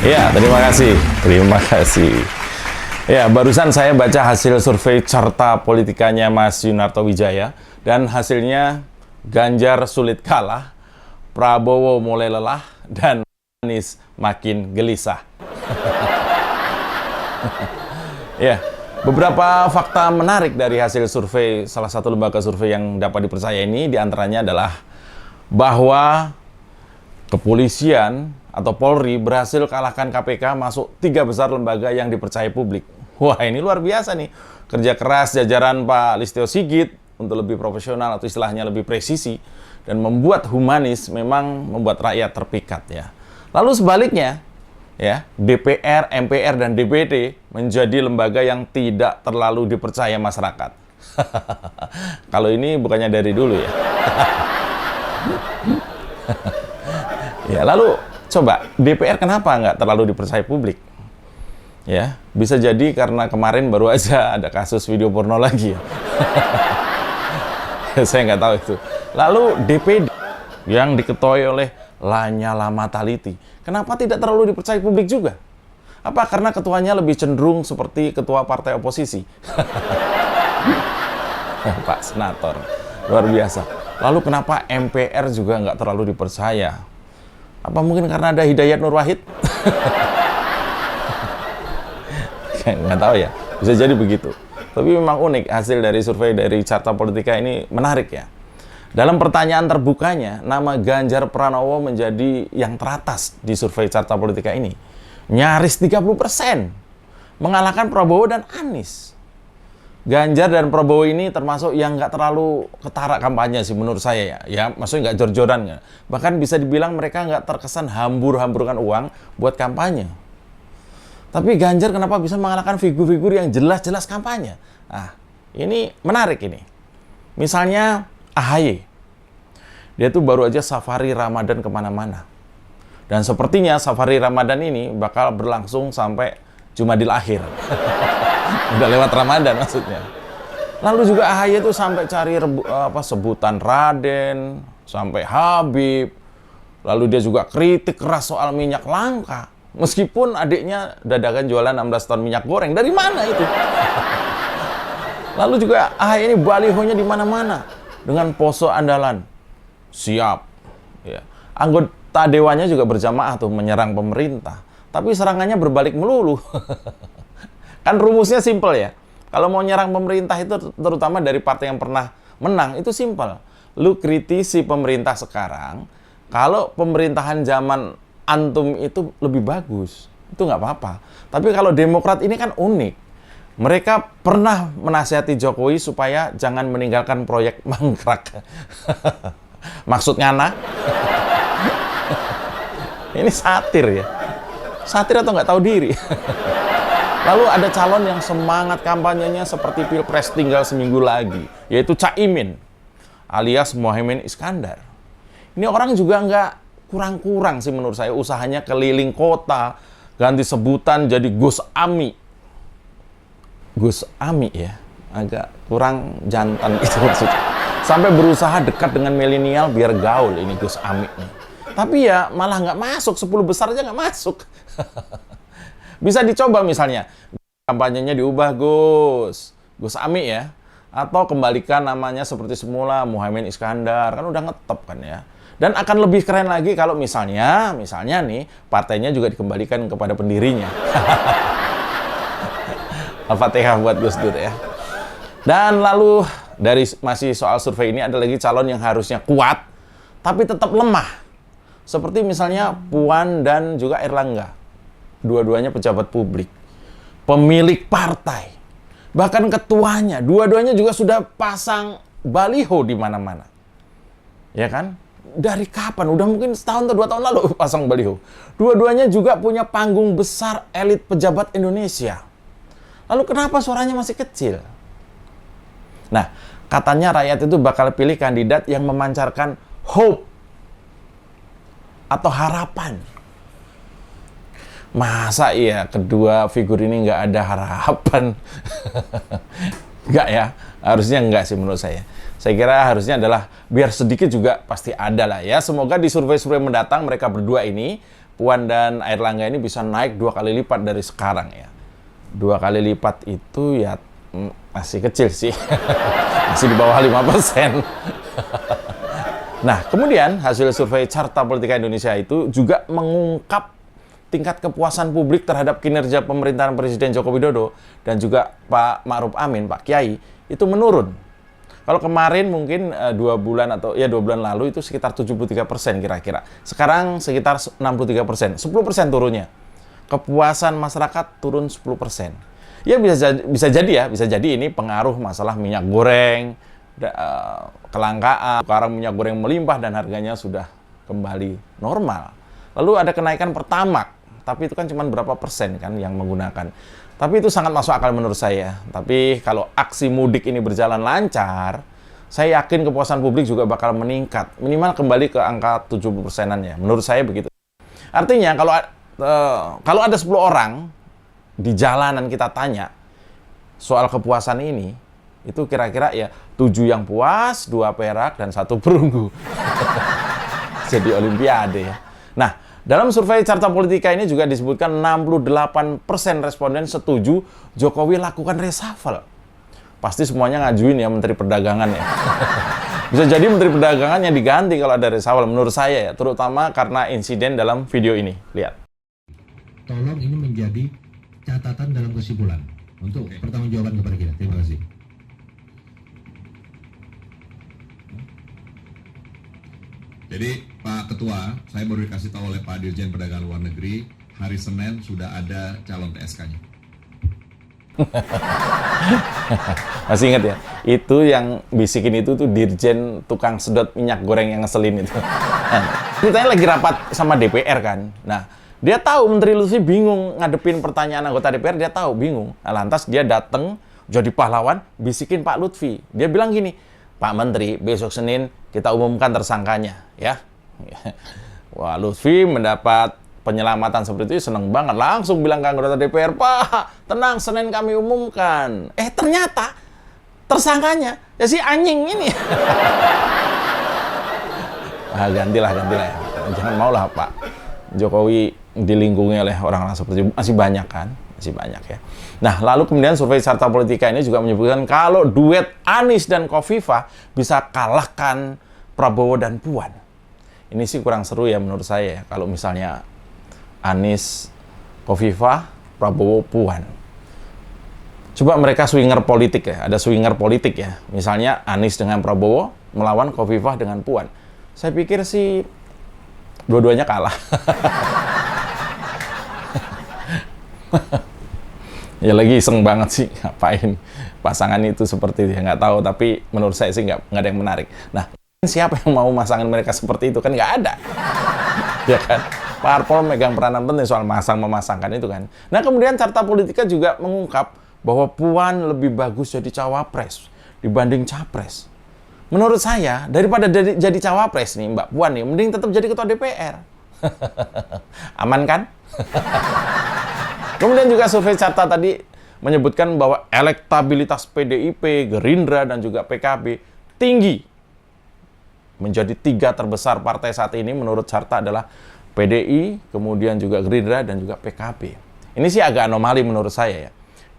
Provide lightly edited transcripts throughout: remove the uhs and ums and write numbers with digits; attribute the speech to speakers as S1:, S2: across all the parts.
S1: Ya, terima kasih. Terima kasih. Ya, barusan saya baca hasil survei carta politikanya Mas Yunarto Wijaya, dan hasilnya Ganjar sulit kalah, Prabowo mulai lelah, dan Anies makin gelisah. Ya, beberapa fakta menarik dari hasil survei salah satu lembaga survei yang dapat dipercaya ini diantaranya adalah bahwa kepolisian atau Polri berhasil kalahkan KPK masuk 3 besar lembaga yang dipercaya publik. Wah, ini luar biasa nih. Kerja keras jajaran Pak Listio Sigit untuk lebih profesional atau istilahnya lebih presisi dan membuat humanis memang membuat rakyat terpikat ya. Lalu sebaliknya ya, DPR, MPR dan DPD menjadi lembaga yang tidak terlalu dipercaya masyarakat. Kalau ini bukannya dari dulu ya. Ya, lalu coba DPR kenapa nggak terlalu dipercaya publik? Ya, bisa jadi karena kemarin baru aja ada kasus video porno lagi ya. Saya nggak tahu itu. Lalu DPD yang diketuai oleh Lanyala Mataliti, kenapa tidak terlalu dipercaya publik juga? Apa karena ketuanya lebih cenderung seperti ketua partai oposisi? Pak Senator, luar biasa. Lalu kenapa MPR juga nggak terlalu dipercaya? Apa mungkin karena ada Hidayat Nur Wahid? Nggak tahu ya, bisa jadi begitu. Tapi memang unik hasil dari survei dari Carta Politika ini menarik ya. Dalam pertanyaan terbukanya, nama Ganjar Pranowo menjadi yang teratas di survei Carta Politika ini. Nyaris 30%, mengalahkan Prabowo dan Anies. Ganjar dan Prabowo ini termasuk yang nggak terlalu ketara kampanye sih menurut saya ya. Ya, maksudnya nggak jor-joran ya. Bahkan bisa dibilang mereka nggak terkesan hambur-hamburkan uang buat kampanye. Tapi Ganjar kenapa bisa mengalahkan figur-figur yang jelas-jelas kampanye? Nah, ini menarik ini. Misalnya AHY. Dia tuh baru aja safari Ramadan kemana-mana. Dan sepertinya safari Ramadan ini bakal berlangsung sampai Jumadil Akhir. Udah lewat Ramadan maksudnya. Lalu juga AHY itu sampai cari sebutan Raden, sampai Habib. Lalu dia juga kritik keras soal minyak langka. Meskipun adiknya dadakan jualan 16 ton minyak goreng. Dari mana itu? Lalu juga AHY ini balihonya di mana-mana dengan pose andalan. Siap. Ya. Anggota dewannya juga berjamaah tuh menyerang pemerintah. Tapi serangannya berbalik melulu. Kan rumusnya simpel ya. Kalau mau nyerang pemerintah itu terutama dari partai yang pernah menang, itu simpel. Lu kritisi pemerintah sekarang, kalau pemerintahan zaman antum itu lebih bagus, itu nggak apa-apa. Tapi kalau Demokrat ini kan unik. Mereka pernah menasihati Jokowi supaya jangan meninggalkan proyek mangkrak. Maksudnya nah? Ini satir ya. Satir atau nggak tahu diri? Lalu ada calon yang semangat kampanyenya seperti Pilpres tinggal seminggu lagi, yaitu Caimin, alias Mohaimin Iskandar. Ini orang juga nggak kurang-kurang sih menurut saya, usahanya keliling kota, ganti sebutan jadi Gus Ami. Gus Ami ya, agak kurang jantan gitu maksudnya. Sampai berusaha dekat dengan milenial biar gaul ini Gus Ami nih. Tapi ya malah nggak masuk, 10 besar aja nggak masuk. Bisa dicoba misalnya, kampanyenya diubah Gus Ami ya. Atau kembalikan namanya seperti semula, Mohaimin Iskandar, kan udah ngetop kan ya. Dan akan lebih keren lagi kalau misalnya nih, partainya juga dikembalikan kepada pendirinya. Al-Fatihah buat Gus Dur ya. Dan lalu, dari masih soal survei ini, ada lagi calon yang harusnya kuat, tapi tetap lemah. Seperti misalnya Puan dan juga Erlangga. Dua-duanya pejabat publik, pemilik partai, bahkan ketuanya, dua-duanya juga sudah pasang baliho di mana-mana, ya kan? Dari kapan? Udah mungkin setahun atau 2 tahun lalu pasang baliho. Dua-duanya juga punya panggung besar elit pejabat Indonesia. Lalu kenapa suaranya masih kecil? Nah, katanya rakyat itu bakal pilih kandidat yang memancarkan hope atau harapan. Masa iya kedua figur ini nggak ada harapan? Nggak ya? Harusnya nggak sih menurut saya. Saya kira harusnya adalah biar sedikit juga pasti ada lah ya. Semoga di survei-survei mendatang mereka berdua ini Puan dan Airlangga ini bisa naik 2 kali lipat dari sekarang ya. 2 kali lipat itu ya masih kecil sih. Masih di bawah 5%. Nah, kemudian hasil survei Carta Politika Indonesia itu juga mengungkap tingkat kepuasan publik terhadap kinerja pemerintahan Presiden Joko Widodo dan juga Pak Ma'ruf Amin, Pak Kiai, itu menurun. Kalau kemarin mungkin 2 bulan atau ya 2 bulan lalu itu sekitar 73% kira-kira. Sekarang sekitar 63%, 10% turunnya. Kepuasan masyarakat turun 10%. Ya bisa jadi ini pengaruh masalah minyak goreng, kelangkaan, sekarang minyak goreng melimpah dan harganya sudah kembali normal. Lalu ada kenaikan Pertamax, tapi itu kan cuma berapa persen kan yang menggunakan. Tapi itu sangat masuk akal menurut saya. Tapi kalau aksi mudik ini berjalan lancar, saya yakin kepuasan publik juga bakal meningkat. Minimal kembali ke angka 70%-an ya. Menurut saya begitu. Artinya kalau ada 10 orang di jalanan kita tanya soal kepuasan ini, itu kira-kira ya 7 yang puas, 2 perak, dan 1 perunggu. Jadi olimpiade ya. Nah, dalam survei Carta Politika ini juga disebutkan 68% responden setuju Jokowi lakukan reshuffle. Pasti semuanya ngajuin ya Menteri Perdagangan ya. Bisa jadi Menteri Perdagangannya diganti kalau ada reshuffle menurut saya ya, terutama karena insiden dalam video ini. Lihat.
S2: Tolong ini menjadi catatan dalam kesimpulan untuk pertanggungjawaban kepada kita. Terima kasih.
S3: Jadi Pak Ketua, saya baru dikasih tahu oleh Pak Dirjen Perdagangan Luar Negeri, hari Senin sudah ada calon TSK-nya.
S1: Masih ingat ya? Itu yang bisikin itu tuh Dirjen tukang sedot minyak goreng yang ngeselin itu. Ceritanya lagi rapat sama DPR kan. Nah, dia tahu Menteri Lutfi bingung ngadepin pertanyaan anggota DPR, dia tahu bingung. Nah, lantas dia datang jadi pahlawan, bisikin Pak Lutfi. Dia bilang gini, Pak Menteri, besok Senin kita umumkan tersangkanya, ya. Wah, Lutfi mendapat penyelamatan seperti itu seneng banget. Langsung bilang ke anggota DPR, Pak, tenang, Senin kami umumkan. Ternyata tersangkanya ya si anjing ini. Gantilah ya. Jangan maulah Pak Jokowi dilingkungi oleh orang-orang seperti itu. Masih banyak kan? Masih banyak ya. Nah, lalu kemudian survei Carta Politika ini juga menyebutkan kalau duet Anies dan Khofifah bisa kalahkan Prabowo dan Puan. Ini sih kurang seru ya menurut saya ya, kalau misalnya Anies, Khofifah, Prabowo, Puan. Coba mereka swinger politik ya, ada swinger politik ya. Misalnya Anies dengan Prabowo melawan Khofifah dengan Puan. Saya pikir sih dua-duanya kalah. Ya lagi iseng banget sih, ngapain pasangan itu seperti itu ya, nggak tahu, tapi menurut saya sih nggak ada yang menarik. Nah, siapa yang mau masangin mereka seperti itu kan nggak ada. Ya kan? Parpol megang peranan penting soal memasangkan itu kan. Nah, kemudian Carta Politika juga mengungkap bahwa Puan lebih bagus jadi cawapres dibanding capres. Menurut saya, daripada jadi cawapres nih Mbak Puan nih, mending tetap jadi ketua DPR. Aman kan? Kemudian juga survei Carta tadi menyebutkan bahwa elektabilitas PDIP, Gerindra, dan juga PKB tinggi. Menjadi 3 terbesar partai saat ini menurut Carta adalah PDI, kemudian juga Gerindra, dan juga PKB. Ini sih agak anomali menurut saya ya.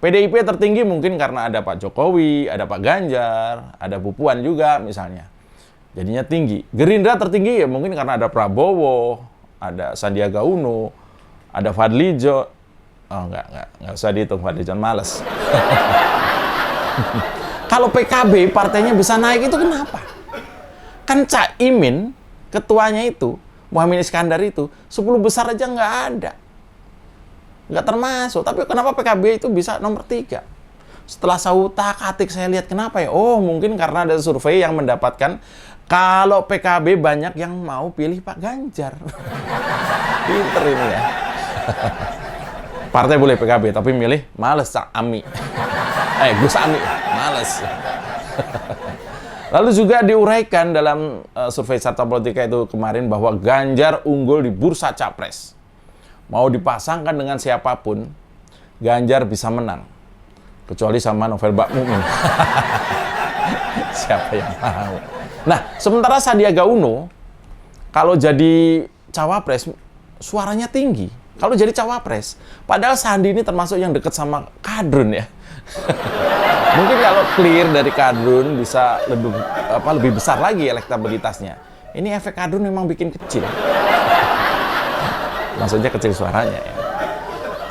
S1: PDIP tertinggi mungkin karena ada Pak Jokowi, ada Pak Ganjar, ada Bu Puan juga misalnya. Jadinya tinggi. Gerindra tertinggi ya mungkin karena ada Prabowo, ada Sandiaga Uno, ada Fadlijon. Oh, enggak usah dihitung, Fadlijon males. Kalau PKB partainya bisa naik itu kenapa? Kan Cak Imin, ketuanya itu, Muhammad Iskandar itu, 10 besar aja nggak ada. Nggak termasuk. Tapi kenapa PKB itu bisa nomor 3? Setelah saya utak-atik saya lihat kenapa ya? Oh, mungkin karena ada survei yang mendapatkan kalau PKB banyak yang mau pilih Pak Ganjar. Pinter ini ya. Partai boleh PKB, tapi milih males Cak Ami. Gus Ami, males. Lalu juga diuraikan dalam survei Carta Politika itu kemarin bahwa Ganjar unggul di bursa capres. Mau dipasangkan dengan siapapun, Ganjar bisa menang. Kecuali sama Novel Bakmumin. Siapa yang mau? Nah, sementara Sandiaga Uno, kalau jadi cawapres, suaranya tinggi kalau jadi cawapres. Padahal Sandi ini termasuk yang dekat sama Kadrun ya. Mungkin kalau clear dari Kadrun bisa lebih besar lagi elektabilitasnya. Ini efek Kadrun memang bikin kecil. Maksudnya kecil suaranya ya.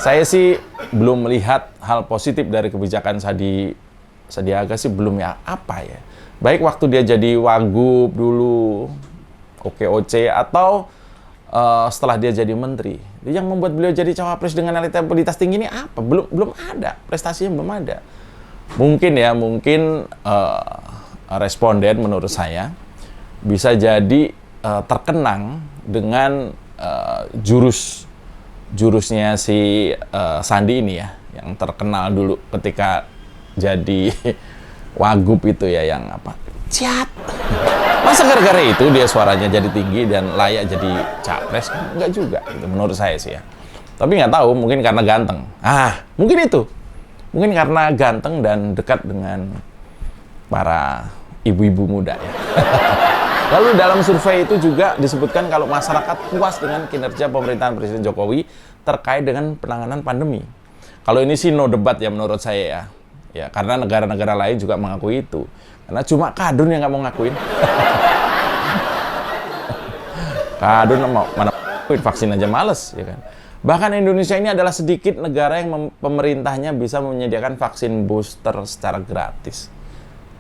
S1: Saya sih belum melihat hal positif dari kebijakan Sandiaga sih, belum ya, apa ya. Baik waktu dia jadi Wagub dulu, OKOC, atau setelah dia jadi menteri. Yang membuat beliau jadi cawapres dengan elektabilitas tinggi ini apa? Belum ada, prestasinya belum ada. Mungkin responden menurut saya bisa jadi terkenang dengan jurusnya si Sandi ini ya, yang terkenal dulu ketika jadi Wagub itu ya, yang apa? Ciat. Masa gara-gara itu dia suaranya jadi tinggi dan layak jadi capres? Enggak juga, gitu, menurut saya sih ya. Tapi nggak tahu, mungkin karena ganteng. Mungkin itu. Mungkin karena ganteng dan dekat dengan para ibu-ibu muda ya. Lalu dalam survei itu juga disebutkan kalau masyarakat puas dengan kinerja pemerintahan Presiden Jokowi terkait dengan penanganan pandemi. Kalau ini sih no debat ya menurut saya ya. Ya, karena negara-negara lain juga mengakui itu. Karena cuma Kadrun yang nggak mau ngakuin. Kadrun mana ngakuin, vaksin aja males ya kan. Bahkan Indonesia ini adalah sedikit negara yang pemerintahnya bisa menyediakan vaksin booster secara gratis.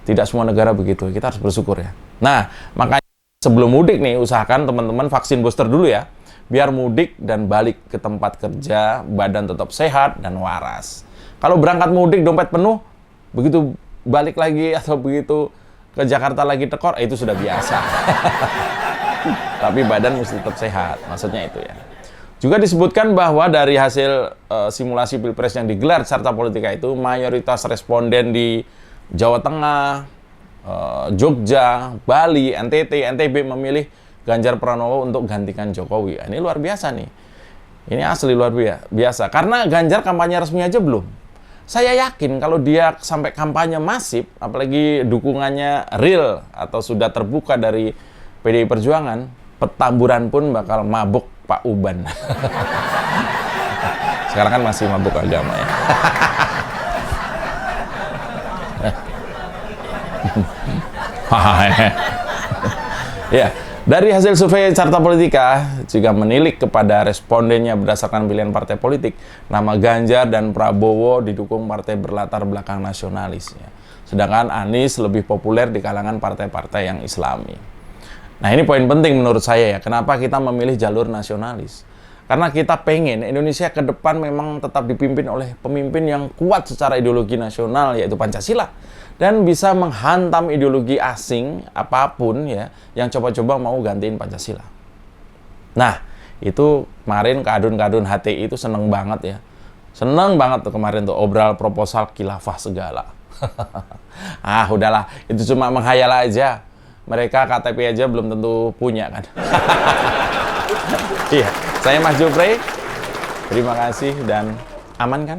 S1: Tidak semua negara begitu, kita harus bersyukur ya. Nah, makanya sebelum mudik nih, usahakan teman-teman vaksin booster dulu ya. Biar mudik dan balik ke tempat kerja, badan tetap sehat dan waras. Kalau berangkat mudik dompet penuh, begitu balik lagi atau begitu ke Jakarta lagi tekor, itu sudah biasa. Tapi badan mesti tetap sehat, maksudnya itu ya. Juga disebutkan bahwa dari hasil simulasi Pilpres yang digelar Carta Politika itu, mayoritas responden di Jawa Tengah, Jogja, Bali, NTT, NTB memilih Ganjar Pranowo untuk gantikan Jokowi. Ini luar biasa nih. Ini asli luar biasa. Karena Ganjar kampanye resmi aja belum. Saya yakin kalau dia sampai kampanye masif, apalagi dukungannya real atau sudah terbuka dari PDI Perjuangan, Petamburan pun bakal mabuk Pak Uban. Sekarang kan masih mabuk agama ya. Ya, dari hasil survei Carta Politika juga menilik kepada respondennya berdasarkan pilihan partai politik. Nama Ganjar dan Prabowo didukung partai berlatar belakang nasionalis ya. Sedangkan Anies lebih populer di kalangan partai-partai yang Islami. Nah, ini poin penting menurut saya ya. Kenapa kita memilih jalur nasionalis? Karena kita pengen Indonesia ke depan memang tetap dipimpin oleh pemimpin yang kuat secara ideologi nasional, yaitu Pancasila. Dan bisa menghantam ideologi asing apapun ya yang coba-coba mau gantiin Pancasila. Nah, itu kemarin kadun-kadun HTI itu seneng banget ya. Seneng banget tuh kemarin tuh obral proposal khilafah segala. Udahlah, itu cuma menghayal aja. Mereka KTP aja belum tentu punya kan. Iya, saya Mas Jupri. Terima kasih dan aman kan?